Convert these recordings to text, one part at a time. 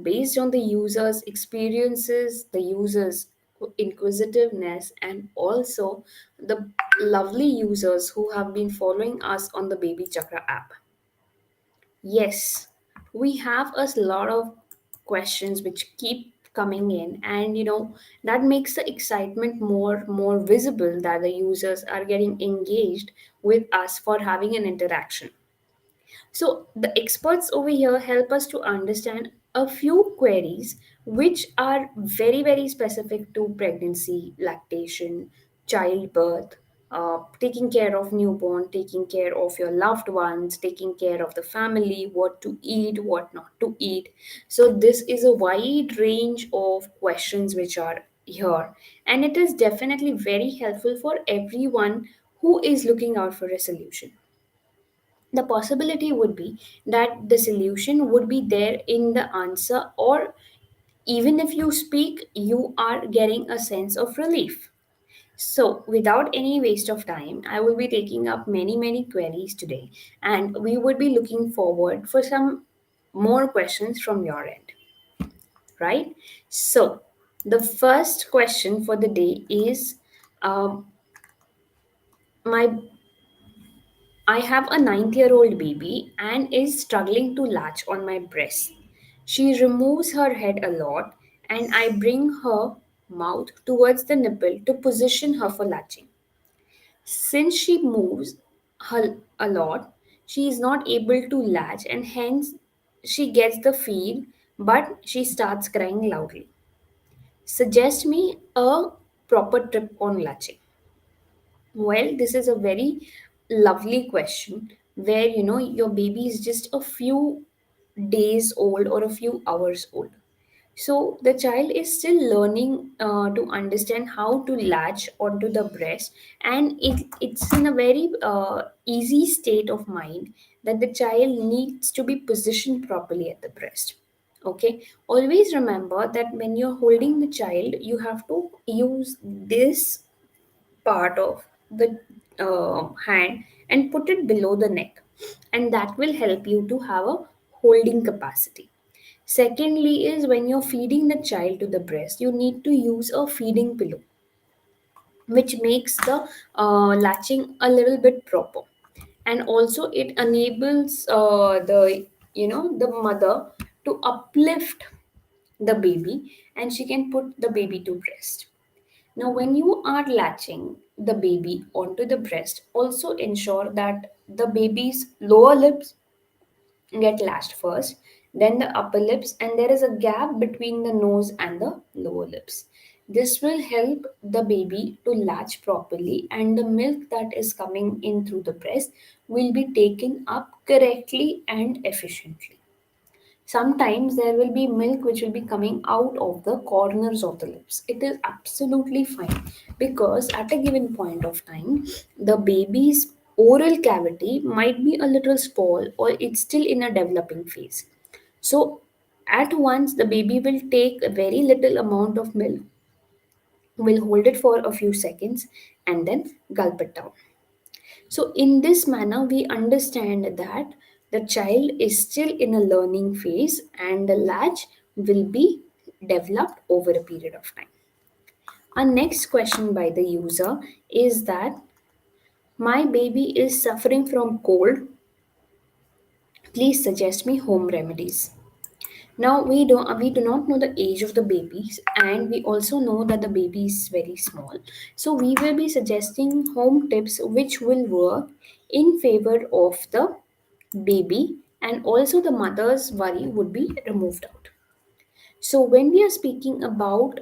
based on the user's experiences, the user's inquisitiveness, and also the lovely users who have been following us on the Baby Chakra app. Yes, we have a lot of questions which keep coming in, and that makes the excitement more visible that the users are getting engaged with us for having an interaction. So, the experts over here help us to understand a few queries which are very specific to pregnancy, lactation, childbirth, taking care of newborn, taking care of your loved ones, taking care of the family, what to eat, what not to eat. So, this is a wide range of questions which are here, and it is definitely very helpful for everyone who is looking out for a solution. The possibility would be that the solution would be there in the answer, or even if you speak, you are getting a sense of relief. So, without any waste of time, I will be taking up many queries today, and we would be looking forward for some more questions from your end, right? So, the first question for the day is um, my I have a 9-year-old baby and is struggling to latch on my breast. She removes her head a lot, and I bring her mouth towards the nipple to position her for latching. Since she moves her a lot, she is not able to latch, and hence she gets the feed, but she starts crying loudly. Suggest me a proper tip on latching. Well, this is a very lovely question where your baby is just a few days old or a few hours old. So the child is still learning to understand how to latch onto the breast, and it's in a very easy state of mind that the child needs to be positioned properly at the breast. Okay, always remember that when you're holding the child, you have to use this part of the hand and put it below the neck, and that will help you to have a holding capacity. Secondly is when you're feeding the child to the breast, you need to use a feeding pillow, which makes the latching a little bit proper, and also it enables the mother to uplift the baby, and she can put the baby to breast. Now, when you are latching the baby onto the breast, also ensure that the baby's lower lips get latched first, then the upper lips, and there is a gap between the nose and the lower lips. This will help the baby to latch properly, and the milk that is coming in through the breast will be taken up correctly and efficiently. Sometimes there will be milk which will be coming out of the corners of the lips. It is absolutely fine, because at a given point of time, the baby's oral cavity might be a little small or it's still in a developing phase. So, at once, the baby will take a very little amount of milk, will hold it for a few seconds, and then gulp it down. So, in this manner, we understand that the child is still in a learning phase and the latch will be developed over a period of time. Our next question by the user is that my baby is suffering from cold. Please suggest me home remedies. Now we do not know the age of the babies, and we also know that the baby is very small. So we will be suggesting home tips which will work in favor of the baby, and also the mother's worry would be removed out. So when we are speaking about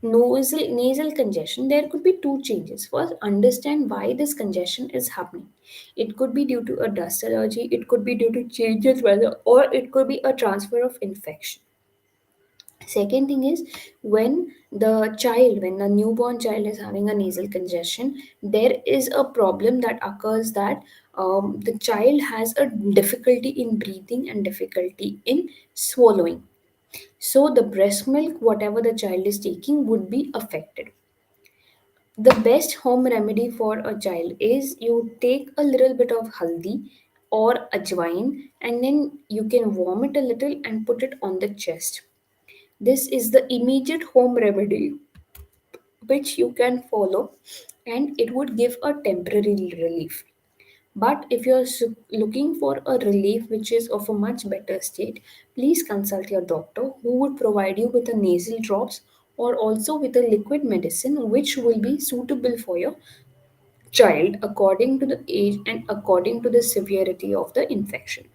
nasal congestion, there could be two changes. First, understand why this congestion is happening. It could be due to a dust allergy, it could be due to changes weather, or it could be a transfer of infection. Second thing is, when the newborn child is having a nasal congestion, there is a problem that occurs that the child has a difficulty in breathing and difficulty in swallowing. So the breast milk, whatever the child is taking, would be affected. The best home remedy for a child is you take a little bit of haldi or ajwain, and then you can warm it a little and put it on the chest. This is the immediate home remedy which you can follow, and it would give a temporary relief. But if you're looking for a relief which is of a much better state, please consult your doctor who would provide you with a nasal drops or also with a liquid medicine which will be suitable for your child according to the age and according to the severity of the infection.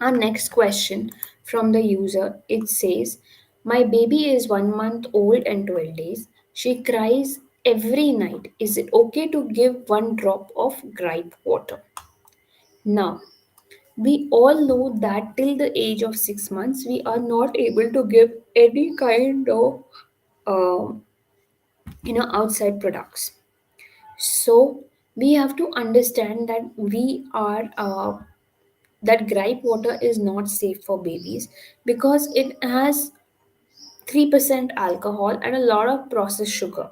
Our next question from the user, it says, my baby is 1 month old and 12 days. She cries every night. Is it okay to give one drop of gripe water? Now, we all know that till the age of 6 months, we are not able to give any kind of uh, outside products. So we have to understand that we are that gripe water is not safe for babies because it has 3% alcohol and a lot of processed sugar,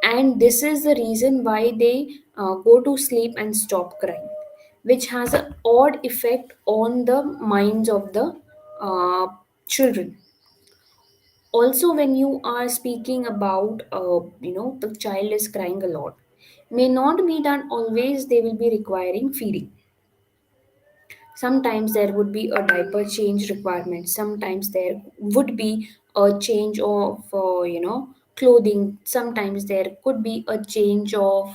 and this is the reason why they go to sleep and stop crying, which has an odd effect on the minds of the uh, children. Also, when you are speaking about the child is crying a lot, may not be that always they will be requiring feeding. Sometimes there would be a diaper change requirement. Sometimes there would be a change of clothing. Sometimes there could be a change of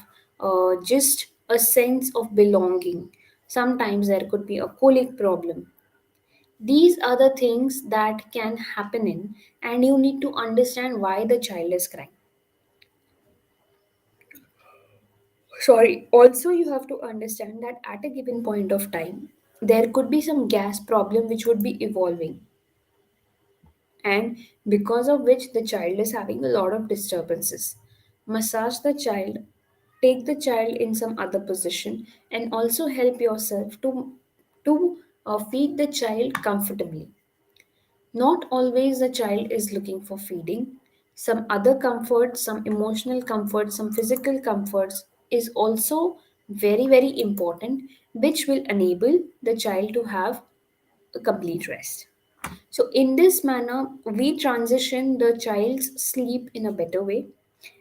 just a sense of belonging. Sometimes there could be a colic problem. These are the things that can happen in, and you need to understand why the child is crying. Sorry. Also, you have to understand that at a given point of time, there could be some gas problem which would be evolving, and because of which the child is having a lot of disturbances. Massage the child, take the child in some other position, and also help yourself to feed the child comfortably. Not always the child is looking for feeding. Some other comforts, some emotional comforts, some physical comforts is also very, very important, which will enable the child to have a complete rest. So, in this manner, we transition the child's sleep in a better way,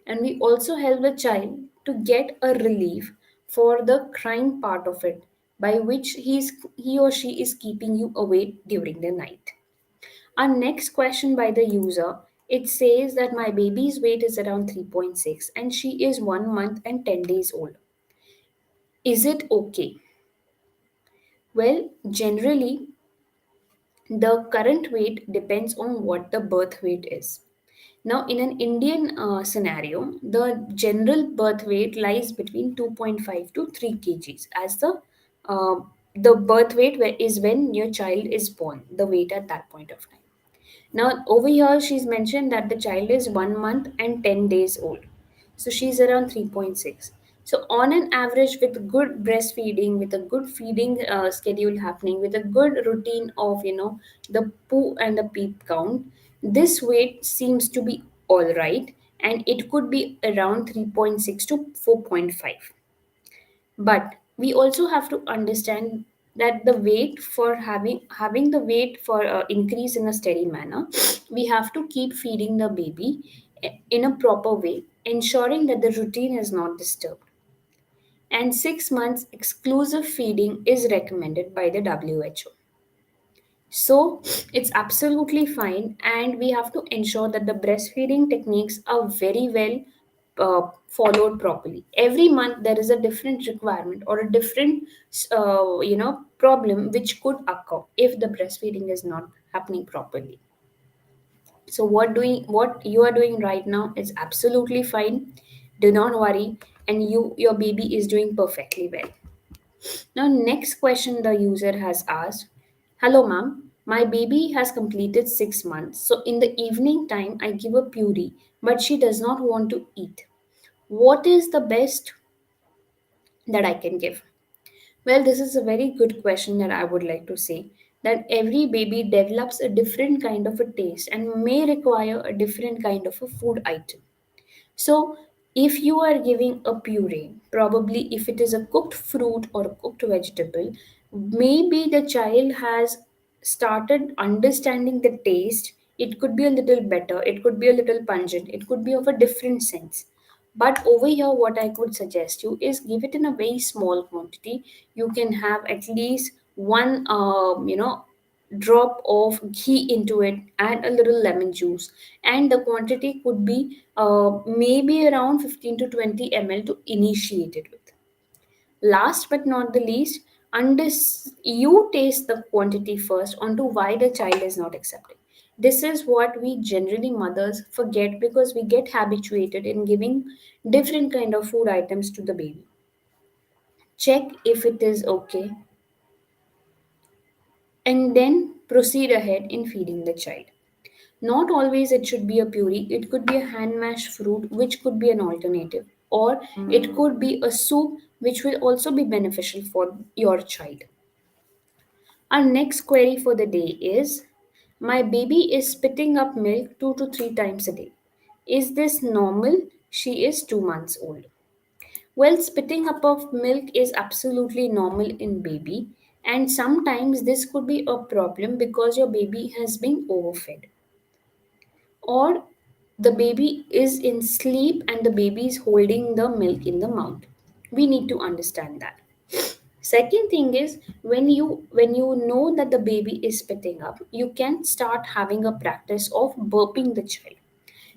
and we also help the child to get a relief for the crying part of it, by which he or she is keeping you awake during the night. Our next question by the user, it says that my baby's weight is around 3.6 and she is 1 month and 10 days old. Is it okay? Well, generally, the current weight depends on what the birth weight is. Now, in an Indian scenario, the general birth weight lies between 2.5 to 3 kgs as uh, the birth weight is when your child is born, the weight at that point of time. Now, over here, she's mentioned that the child is 1 month and 10 days old. So, she's around 3.6. So, on an average, with good breastfeeding, with a good feeding schedule happening, with a good routine of, the poo and the peep count, this weight seems to be all right, and it could be around 3.6 to 4.5. But we also have to understand that the weight for having the weight for increase in a steady manner, we have to keep feeding the baby in a proper way, ensuring that the routine is not disturbed. And 6 months exclusive feeding is recommended by the WHO. So it's absolutely fine, and we have to ensure that the breastfeeding techniques are very well followed properly. Every month there is a different requirement or a different problem which could occur if the breastfeeding is not happening properly. So what you are doing right now is absolutely fine. Do not worry, and your baby is doing perfectly well. Now, next question the user has asked, hello, ma'am. My baby has completed 6 months. So, in the evening time, I give a puree, but she does not want to eat. What is the best that I can give? Well, this is a very good question that I would like to say that every baby develops a different kind of a taste and may require a different kind of a food item. So, If you are giving a puree, probably if it is a cooked fruit or a cooked vegetable, maybe the child has started understanding the taste. It could be a little better, it could be a little pungent, it could be of a different sense. But over here, what I could suggest you is give it in a very small quantity. You can have at least one, drop of ghee into it, add a little lemon juice, and the quantity could be maybe around 15 to 20 ml to initiate it with. Last but not the least, you taste the quantity first onto why the child is not accepting. This is what we generally mothers forget because we get habituated in giving different kind of food items to the baby. Check if it is okay and then proceed ahead in feeding the child. Not always it should be a puree, it could be a hand mashed fruit, which could be an alternative, or it could be a soup, which will also be beneficial for your child. Our next query for the day is: my baby is spitting up milk 2 to 3 times a day. Is this normal? She is 2 months old. Well, spitting up of milk is absolutely normal in baby, and sometimes this could be a problem because your baby has been overfed, or the baby is in sleep and the baby is holding the milk in the mouth. We need to understand that. Second thing is, when you know that the baby is spitting up, you can start having a practice of burping the child.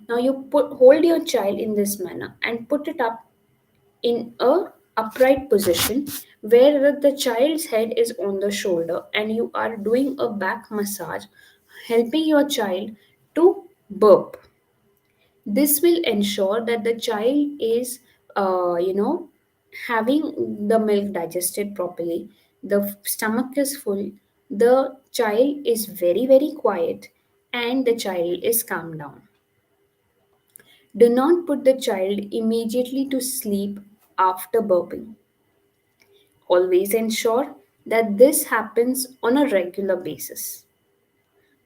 Now you hold your child in this manner and put it up in a upright position where the child's head is on the shoulder, and you are doing a back massage helping your child to burp. This will ensure that the child is, having the milk digested properly. The stomach is full. The child is very, very quiet, and the child is calmed down. Do not put the child immediately to sleep after burping. Always ensure that this happens on a regular basis.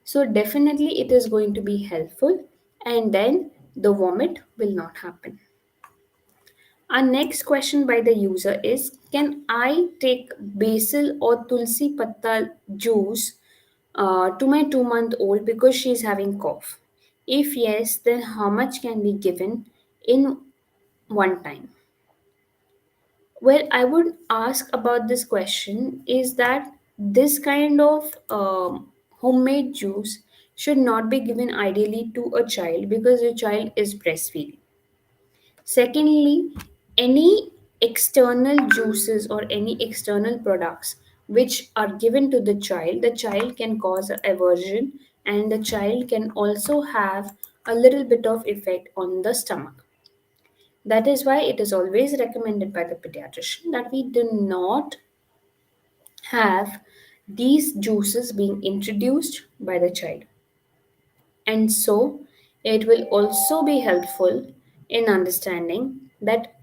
So, definitely, it is going to be helpful, and then the vomit will not happen. Our next question by the user is: can I take basil or tulsi patta juice to my 2 month old because she is having cough? If yes, then how much can be given in one time? Well, I would ask about this question is that this kind of homemade juice should not be given ideally to a child because your child is breastfeeding. Secondly, any external juices or any external products which are given to the child can cause aversion, and the child can also have a little bit of effect on the stomach. That is why it is always recommended by the pediatrician that we do not have these juices being introduced by the child. And so it will also be helpful in understanding that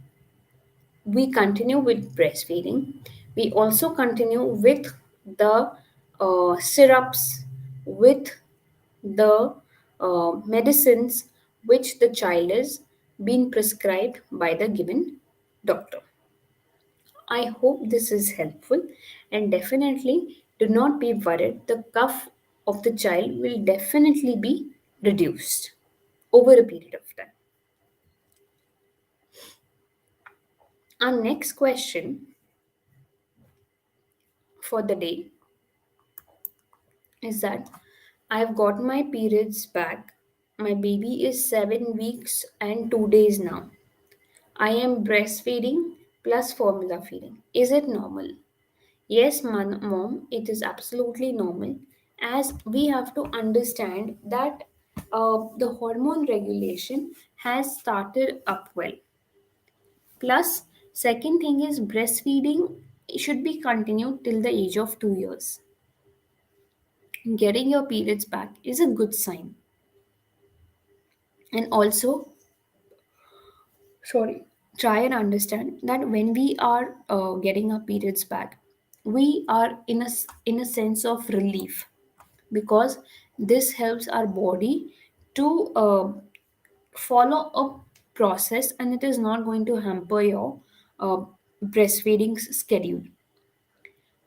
we continue with breastfeeding. We also continue with the syrups, with the medicines which the child is being prescribed by the given doctor. I hope this is helpful, and definitely do not be worried. The cough of the child will definitely be reduced over a period of time. Our next question for the day is that I've got my periods back. My baby is 7 weeks and 2 days now. I am breastfeeding plus formula feeding. Is it normal? Yes, mom, it is absolutely normal, as we have to understand that the hormone regulation has started up well. Plus, second thing is breastfeeding should be continued till the age of 2 years. Getting your periods back is a good sign. And also, sorry, try and understand that when we are getting our periods back, we are in a sense of relief, because this helps our body to follow a process, and it is not going to hamper your uh, breastfeeding schedule.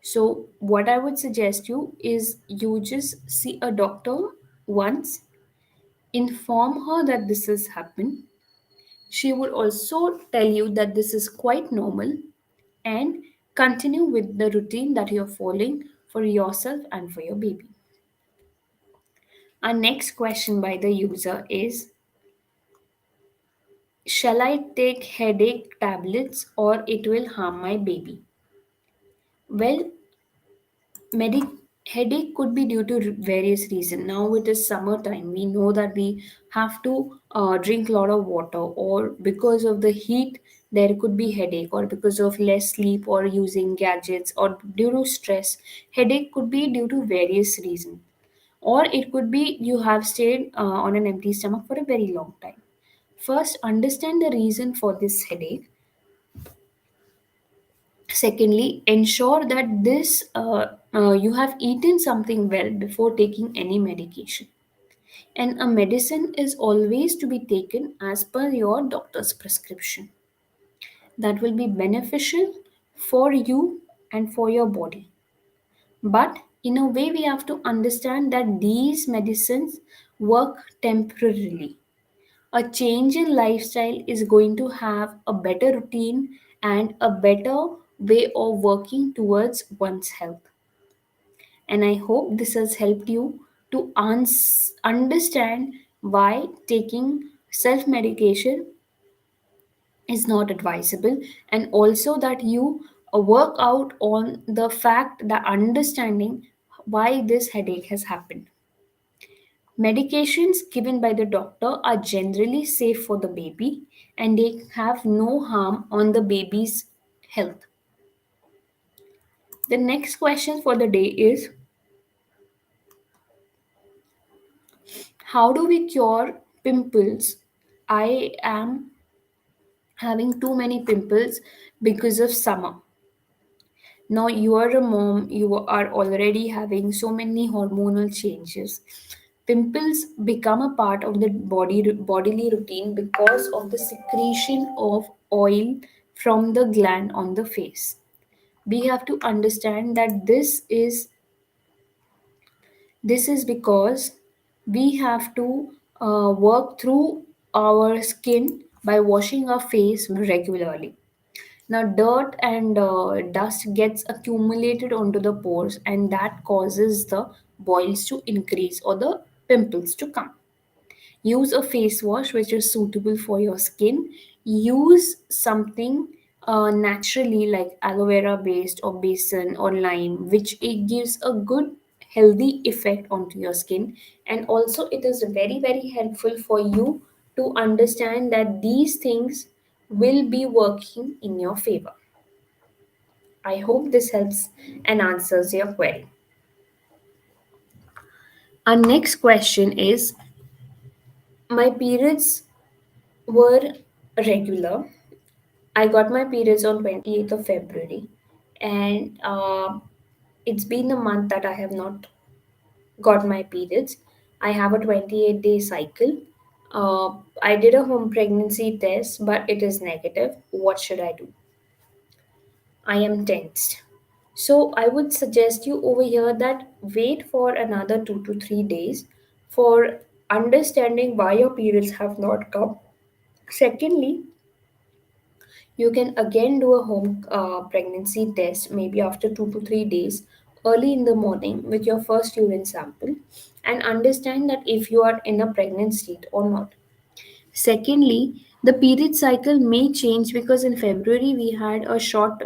So, what I would suggest you is you just see a doctor once, inform her that this has happened. She would also tell you that this is quite normal and continue with the routine that you're following for yourself and for your baby. Our next question by the user is, shall I take headache tablets or it will harm my baby? Well, Medic headache could be due to various reasons. Now it is summertime. We know that we have to drink a lot of water, or because of the heat, there could be headache, or because of less sleep or using gadgets, or due to stress. Headache could be due to various reasons, or it could be you have stayed on an empty stomach for a very long time. First, understand the reason for this headache. Secondly, ensure that you have eaten something well before taking any medication. And a medicine is always to be taken as per your doctor's prescription. That will be beneficial for you and for your body. But in a way, we have to understand that these medicines work temporarily. A change in lifestyle is going to have a better routine and a better way of working towards one's health. And I hope this has helped you to understand why taking self medication is not advisable, and also that you work out on the fact, the understanding why this headache has happened. Medications given by the doctor are generally safe for the baby and they have no harm on the baby's health. The next question for the day is, how do we cure pimples? I am having too many pimples because of summer. Now you are a mom, you are already having so many hormonal changes. Pimples become a part of the bodily routine because of the secretion of oil from the gland on the face. We have to understand that this is because we have to work through our skin by washing our face regularly. Now, dirt and dust gets accumulated onto the pores, and that causes the boils to increase or the pimples to come. Use a face wash which is suitable for your skin. Use something naturally like aloe vera based or basin or lime, which it gives a good healthy effect onto your skin. And also, it is very, very helpful for you to understand that these things will be working in your favor. I hope this helps and answers your query. Our next question is, my periods were regular. I got my periods on 28th of February, and it's been a month that I have not got my periods. I have a 28-day cycle. I did a home pregnancy test, but it is negative. What should I do? I am tensed. So I would suggest you over here that wait for another 2 to 3 days for understanding why your periods have not come. Secondly, you can again do a home pregnancy test maybe after 2 to 3 days early in the morning with your first urine sample and understand that if you are in a pregnant state or not. Secondly, the period cycle may change because in February we had a short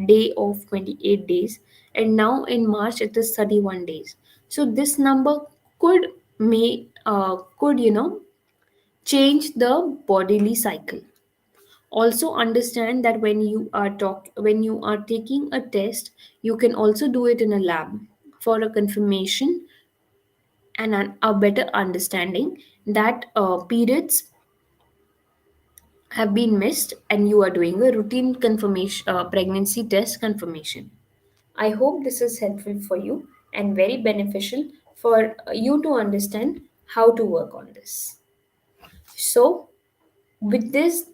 day of 28 days, and now in March it is 31 days. So this number could change the bodily cycle. Also understand that when you are taking a test, you can also do it in a lab for a confirmation and a better understanding that periods have been missed and you are doing a routine confirmation pregnancy test confirmation. I hope this is helpful for you and very beneficial for you to understand how to work on this. So With these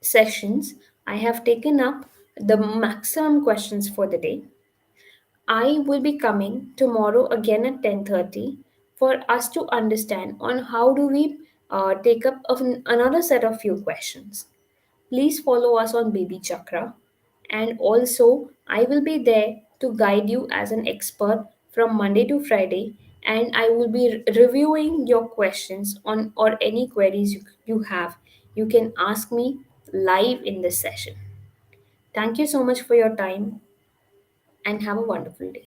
sessions, I have taken up the maximum questions for the day. I will be coming tomorrow again at 10:30 for us to understand on how do we take up another set of few questions. Please follow us on Baby Chakra, and also I will be there to guide you as an expert from Monday to Friday, and I will be reviewing your questions on or any queries you have. You can ask me live in this session. Thank you so much for your time and have a wonderful day.